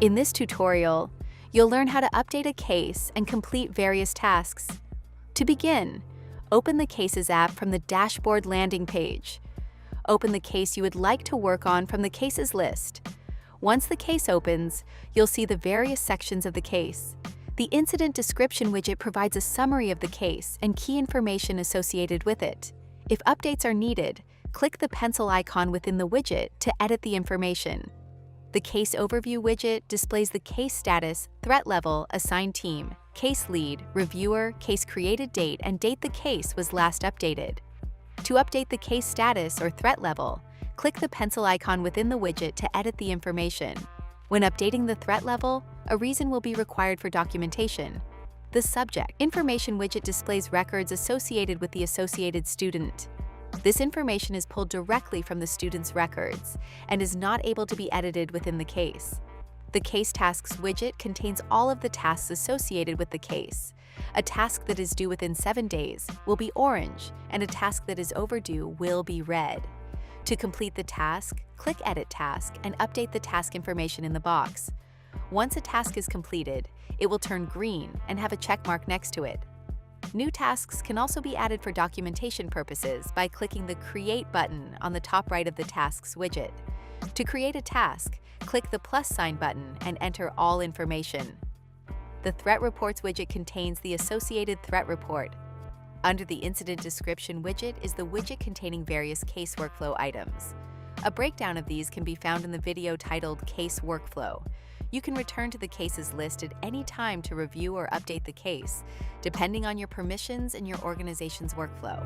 In this tutorial, you'll learn how to update a case and complete various tasks. To begin, open the Cases app from the dashboard landing page. Open the case you would like to work on from the Cases list. Once the case opens, you'll see the various sections of the case. The Incident Description widget provides a summary of the case and key information associated with it. If updates are needed, click the pencil icon within the widget to edit the information. The Case Overview widget displays the case status, threat level, assigned team, case lead, reviewer, case created date, and date the case was last updated. To update the case status or threat level, click the pencil icon within the widget to edit the information. When updating the threat level, a reason will be required for documentation. The Subject Information widget displays records associated with the associated student. This information is pulled directly from the student's records and is not able to be edited within the case. The Case Tasks widget contains all of the tasks associated with the case. A task that is due within 7 days will be orange, and a task that is overdue will be red. To complete the task, click Edit Task and update the task information in the box. Once a task is completed, it will turn green and have a check mark next to it. New tasks can also be added for documentation purposes by clicking the Create button on the top right of the Tasks widget. To create a task, click the plus sign button and enter all information. The Threat Reports widget contains the associated threat report. Under the Incident Description widget is the widget containing various case workflow items. A breakdown of these can be found in the video titled Case Workflow. You can return to the cases list at any time to review or update the case, depending on your permissions and your organization's workflow.